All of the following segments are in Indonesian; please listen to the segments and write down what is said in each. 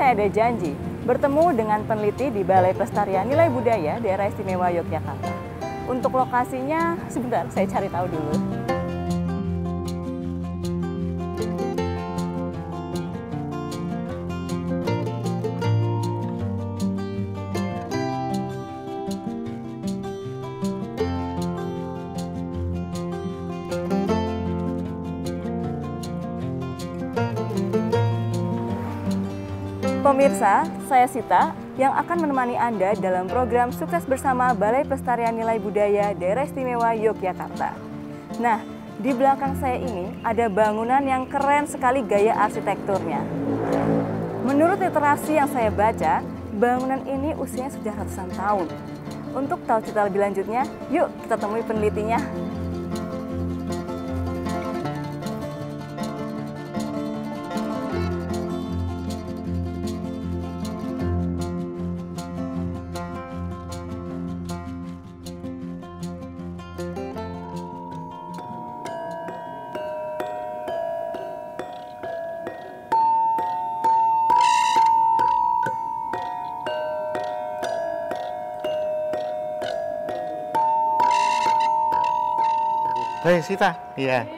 saya ada janji bertemu dengan peneliti di Balai Pelestarian Nilai Budaya Daerah Istimewa Yogyakarta. Untuk lokasinya, sebentar saya cari tahu dulu. Pemirsa, saya Sita yang akan menemani Anda dalam program Sukses Bersama Balai Pelestarian Nilai Budaya Daerah Istimewa Yogyakarta. Nah, di belakang saya ini ada bangunan yang keren sekali gaya arsitekturnya. Menurut literasi yang saya baca, bangunan ini usianya sudah ratusan tahun. Untuk tahu cerita lebih lanjutnya, yuk kita temui penelitinya. Hei Sita, iya.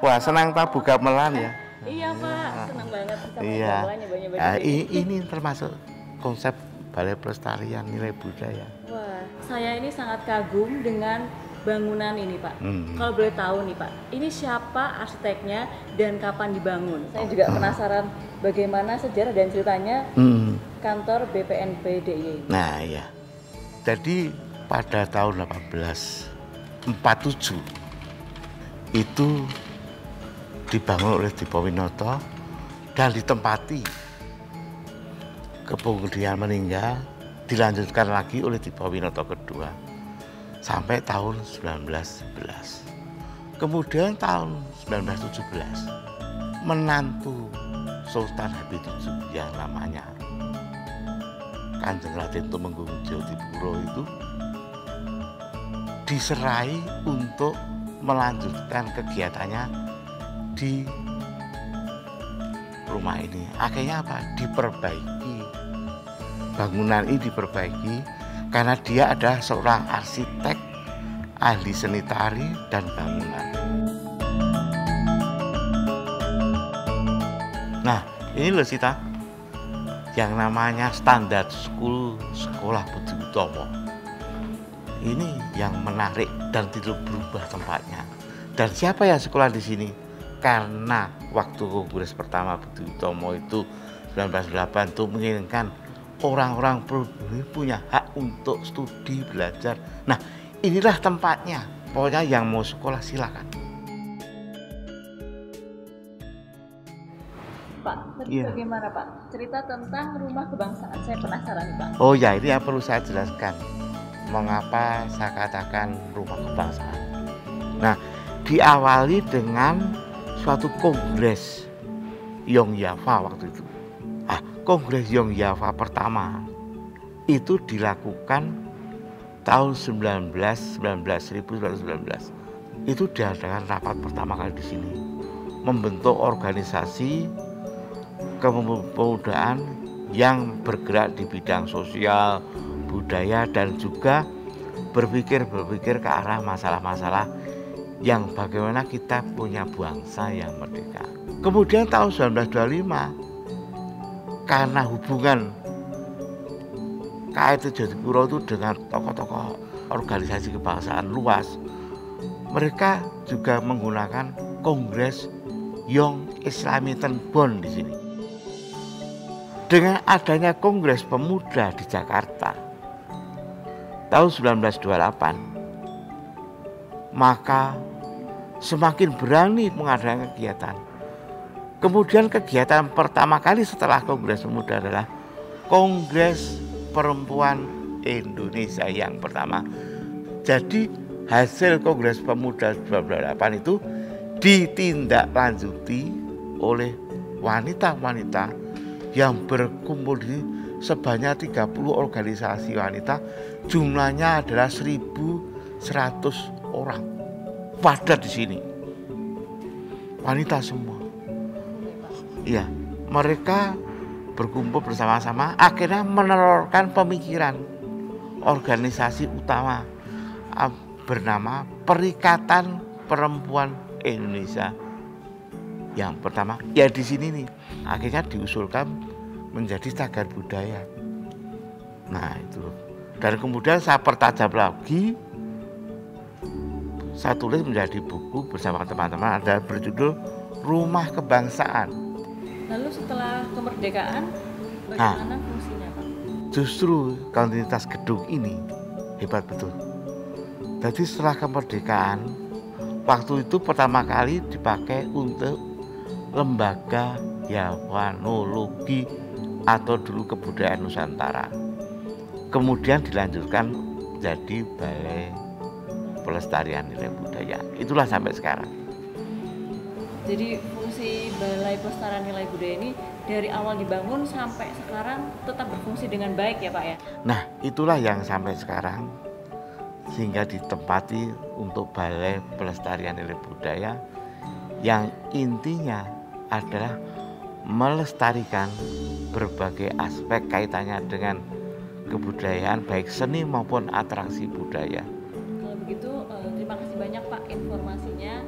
Wah, senang Pak buka gamelan ya. Iya Pak, senang banget bisa Iya. banyak-banyak. Nah, ini termasuk konsep Balai Pelestarian Nilai Budaya. Wah, saya ini sangat kagum dengan bangunan ini Pak. Kalau boleh tahu nih Pak, ini siapa arsiteknya dan kapan dibangun? Saya juga penasaran bagaimana sejarah dan ceritanya kantor BPNP DIY. Nah, iya. Jadi pada tahun 1847 itu dibangun oleh Dipowinoto dan ditempati. Kemudian meninggal, dilanjutkan lagi oleh Dipowinoto kedua sampai tahun 1911. Kemudian tahun 1917 menantu Sultan Habibie yang namanya Kanjeng Raden Tumenggung Jayadipuro itu diserai untuk melanjutkan kegiatannya di rumah ini. Akhirnya apa? Diperbaiki. Bangunan ini diperbaiki karena dia adalah seorang arsitek, ahli seni tari dan bangunan. Nah, ini loh Sita, yang namanya Standard School Sekolah Budi Utomo. Ini yang menarik dan tidak berubah tempatnya. Dan siapa yang sekolah di sini? Karena waktu kongres pertama Budi Utomo itu 1908 itu menginginkan orang-orang pribumi punya hak untuk studi belajar. Nah, inilah tempatnya. Pokoknya yang mau sekolah silakan. Pak, bagaimana Pak? Cerita tentang rumah kebangsaan. Saya penasaran nih Pak. Oh ya, ini yang perlu saya jelaskan. Mengapa saya katakan rumah kebangsaan. Nah, diawali dengan suatu kongres Yogyakarta waktu itu. Kongres Yogyakarta pertama itu dilakukan tahun 1919. Itu diadakan rapat pertama kali di sini. Membentuk organisasi kepemudaan yang bergerak di bidang sosial, budaya dan juga berpikir ke arah masalah-masalah yang bagaimana kita punya bangsa yang merdeka. Kemudian tahun 1925 karena hubungan KRT Jayadipuro itu dengan tokoh-tokoh organisasi kebangsaan luas, mereka juga menggunakan Kongres Young Islami Tenbon di sini. Dengan adanya Kongres Pemuda di Jakarta tahun 1928, maka semakin berani mengadakan kegiatan. Kemudian kegiatan pertama kali setelah Kongres Pemuda adalah Kongres Perempuan Indonesia yang pertama. Jadi hasil Kongres Pemuda 1928 itu ditindaklanjuti oleh wanita-wanita yang berkumpul di sebanyak 30 organisasi wanita, jumlahnya adalah 1.100 orang. Padat di sini. Wanita semua. Iya, mereka berkumpul bersama-sama, akhirnya menelurkan pemikiran organisasi utama bernama Perikatan Perempuan Indonesia. Yang pertama, ya di sini nih, akhirnya diusulkan menjadi cagar budaya. Nah itu, dan kemudian saya pertajam lagi, saya tulis menjadi buku bersama teman-teman, ada berjudul Rumah Kebangsaan. Lalu setelah kemerdekaan, bagaimana fungsinya Pak? Justru kontinuitas gedung ini hebat betul. Jadi setelah kemerdekaan, waktu itu pertama kali dipakai untuk lembaga Yavanologi atau dulu Kebudayaan Nusantara. Kemudian dilanjutkan jadi Balai Pelestarian Nilai Budaya. Itulah sampai sekarang. Jadi fungsi Balai Pelestarian Nilai Budaya ini dari awal dibangun sampai sekarang tetap berfungsi dengan baik ya Pak ya? Nah itulah yang sampai sekarang, sehingga ditempati untuk Balai Pelestarian Nilai Budaya yang intinya adalah melestarikan berbagai aspek kaitannya dengan kebudayaan, baik seni maupun atraksi budaya. Kalau begitu terima kasih banyak Pak informasinya.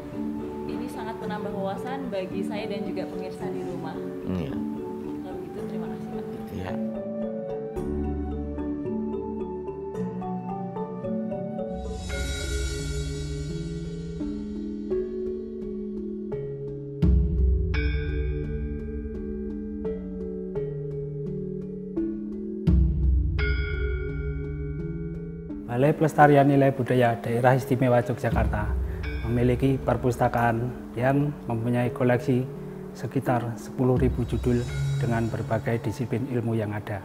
Ini sangat menambah wawasan bagi saya dan juga pemirsa di rumah. Iya. Kalau begitu terima kasih Pak. Iya. Balai Pelestarian Nilai Budaya Daerah Istimewa Yogyakarta memiliki perpustakaan yang mempunyai koleksi sekitar 10.000 judul dengan berbagai disiplin ilmu yang ada.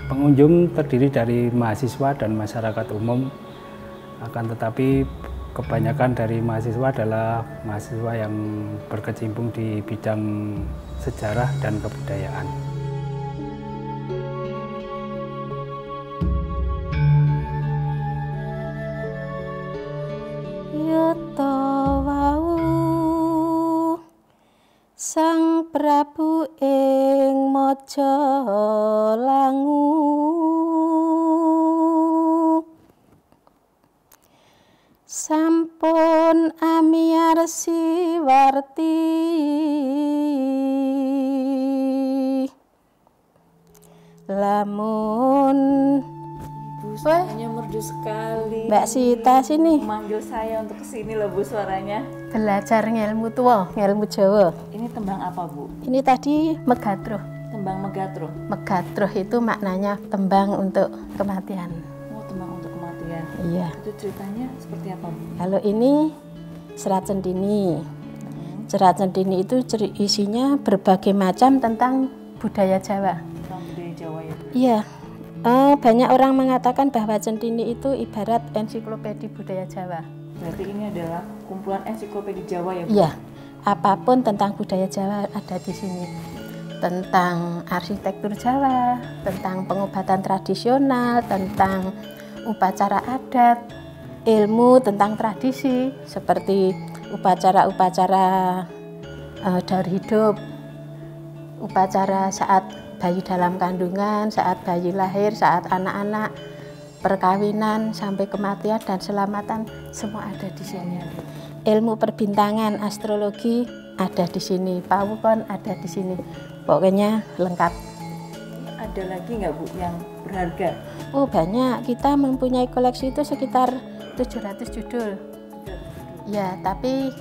Pengunjung terdiri dari mahasiswa dan masyarakat umum, akan tetapi kebanyakan dari mahasiswa adalah mahasiswa yang berkecimpung di bidang sejarah dan kebudayaan. Yata wau Sang Prabu ing Majalangu sampun amiyarsi warti lamun Suaranya merdu sekali. Mbak Sita sini Memanggil saya untuk kesini loh Bu suaranya. belajar ngelmu tua, ngelmu Jawa. Ini tembang apa Bu? Ini tadi megatruh. Tembang Megatruh. Megatruh itu maknanya tembang untuk kematian. Oh, tembang untuk kematian. Iya. Itu ceritanya seperti apa Bu? Kalau ini Serat Centini. Serat Centini itu isinya berbagai macam tentang budaya Jawa. Tentang budaya Jawa ya. Iya. Banyak orang mengatakan bahwa Centini itu ibarat ensiklopedi budaya Jawa. Berarti ini adalah kumpulan ensiklopedi Jawa ya Bu? Iya. Apapun tentang budaya Jawa ada di sini. Tentang arsitektur Jawa, tentang pengobatan tradisional, tentang upacara adat, ilmu tentang tradisi seperti upacara-upacara daur hidup, upacara saat bayi dalam kandungan, saat bayi lahir, saat anak-anak, perkawinan sampai kematian dan selamatan, semua ada di sini. Ilmu perbintangan, astrologi ada di sini, pawukon ada di sini. Pokoknya lengkap. Ada lagi nggak Bu yang berharga? Oh banyak, kita mempunyai koleksi itu sekitar 700 judul. Ya, tapi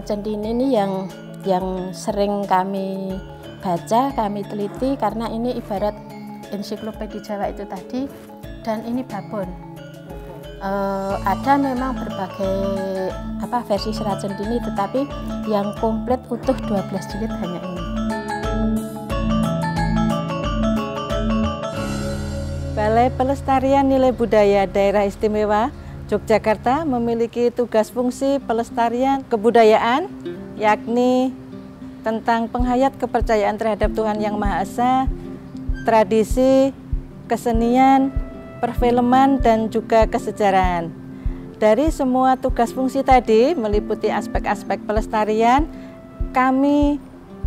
Centini ini yang sering kami baca, kami teliti karena ini ibarat ensiklopedi Jawa itu tadi, dan ini babon. Ada memang berbagai versi Serat Centini, tetapi yang komplit utuh 12 jilid hanya ini. Balai Pelestarian Nilai Budaya Daerah Istimewa Yogyakarta memiliki tugas fungsi pelestarian kebudayaan, yakni tentang penghayat kepercayaan terhadap Tuhan Yang Maha Esa, tradisi, kesenian, perfilman, dan juga kesejarahan. Dari semua tugas fungsi tadi meliputi aspek-aspek pelestarian, kami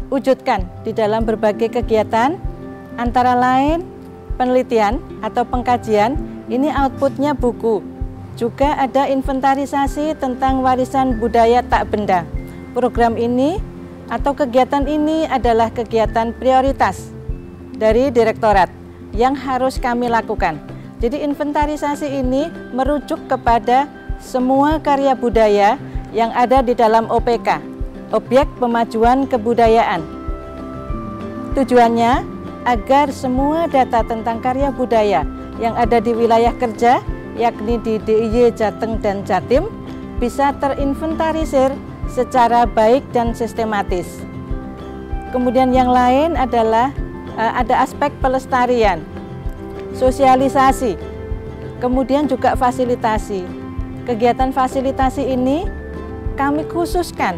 wujudkan di dalam berbagai kegiatan, antara lain penelitian atau pengkajian, ini outputnya buku. Juga ada inventarisasi tentang warisan budaya tak benda. Program ini atau kegiatan ini adalah kegiatan prioritas dari direktorat yang harus kami lakukan. Jadi inventarisasi ini merujuk kepada semua karya budaya yang ada di dalam OPK, Objek Pemajuan Kebudayaan. Tujuannya agar semua data tentang karya budaya yang ada di wilayah kerja, yakni di DIY Jateng dan Jatim, bisa terinventarisir secara baik dan sistematis. Kemudian yang lain adalah ada aspek pelestarian, sosialisasi, kemudian juga fasilitasi. Kegiatan fasilitasi ini kami khususkan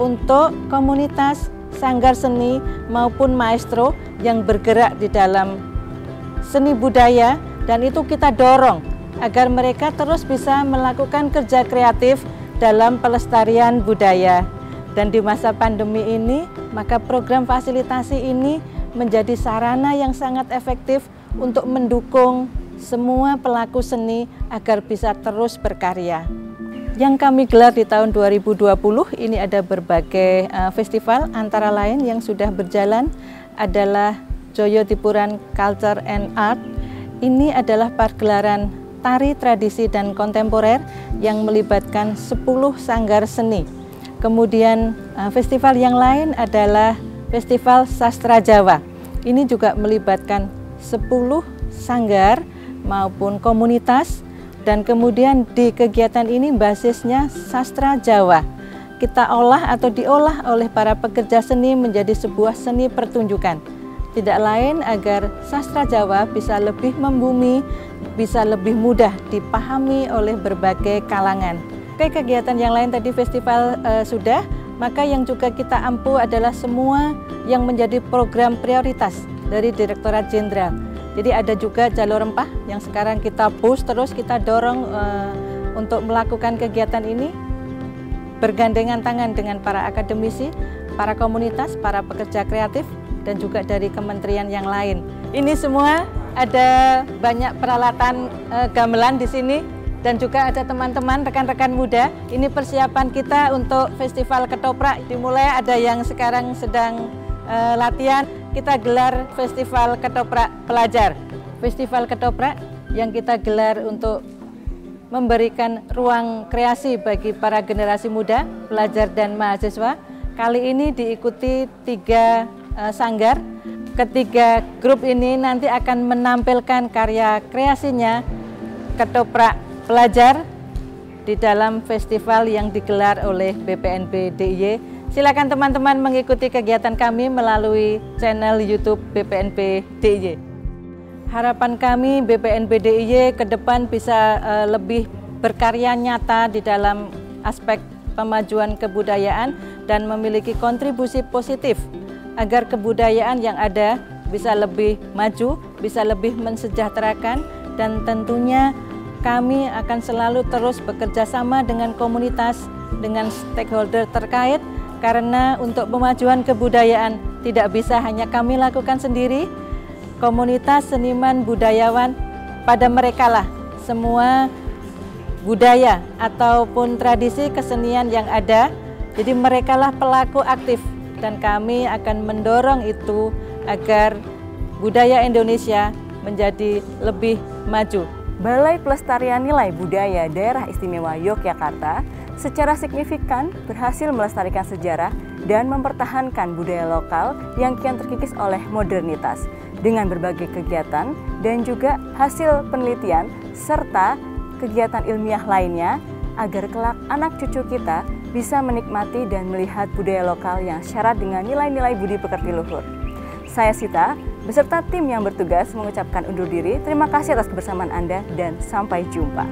untuk komunitas sanggar seni maupun maestro yang bergerak di dalam seni budaya, dan itu kita dorong agar mereka terus bisa melakukan kerja kreatif dalam pelestarian budaya. Dan di masa pandemi ini, maka program fasilitasi ini menjadi sarana yang sangat efektif untuk mendukung semua pelaku seni agar bisa terus berkarya. Yang kami gelar di tahun 2020 ini ada berbagai festival, antara lain yang sudah berjalan adalah Joyo Tipuran Culture and Art. Ini adalah pergelaran tari tradisi dan kontemporer yang melibatkan 10 sanggar seni. Kemudian festival yang lain adalah Festival Sastra Jawa. Ini juga melibatkan 10 sanggar maupun komunitas, dan kemudian di kegiatan ini basisnya sastra Jawa. Kita olah atau diolah oleh para pekerja seni menjadi sebuah seni pertunjukan. Tidak lain agar sastra Jawa bisa lebih membumi, bisa lebih mudah dipahami oleh berbagai kalangan. Oke, kegiatan yang lain tadi festival sudah, maka yang juga kita ampu adalah semua yang menjadi program prioritas dari Direktorat Jenderal. Jadi ada juga jalur rempah yang sekarang kita push terus, kita dorong untuk melakukan kegiatan ini bergandengan tangan dengan para akademisi, para komunitas, para pekerja kreatif, dan juga dari kementerian yang lain. Ini semua ada banyak peralatan gamelan di sini, dan juga ada teman-teman, rekan-rekan muda. Ini persiapan kita untuk Festival Ketoprak. Dimulai ada yang sekarang sedang latihan. Kita gelar Festival Ketoprak Pelajar. Festival Ketoprak yang kita gelar untuk memberikan ruang kreasi bagi para generasi muda, pelajar dan mahasiswa. Kali ini diikuti 3 sanggar. Ketiga grup ini nanti akan menampilkan karya kreasinya Ketoprak Pelajar di dalam festival yang digelar oleh BPNB DIY. Silakan teman-teman mengikuti kegiatan kami melalui channel YouTube BPNB DIY. Harapan kami BPNB DIY ke depan bisa lebih berkarya nyata di dalam aspek pemajuan kebudayaan dan memiliki kontribusi positif agar kebudayaan yang ada bisa lebih maju, bisa lebih mensejahterakan, dan tentunya kami akan selalu terus bekerja sama dengan komunitas, dengan stakeholder terkait, karena untuk pemajuan kebudayaan tidak bisa hanya kami lakukan sendiri. Komunitas seniman budayawan, pada merekalah semua budaya ataupun tradisi kesenian yang ada, jadi merekalah pelaku aktif, dan kami akan mendorong itu agar budaya Indonesia menjadi lebih maju. Balai Pelestarian Nilai Budaya Daerah Istimewa Yogyakarta secara signifikan berhasil melestarikan sejarah dan mempertahankan budaya lokal yang kian terkikis oleh modernitas dengan berbagai kegiatan dan juga hasil penelitian serta kegiatan ilmiah lainnya agar kelak anak cucu kita bisa menikmati dan melihat budaya lokal yang syarat dengan nilai-nilai budi pekerti luhur. Saya Sita beserta tim yang bertugas mengucapkan undur diri. Terima kasih atas kebersamaan Anda dan sampai jumpa.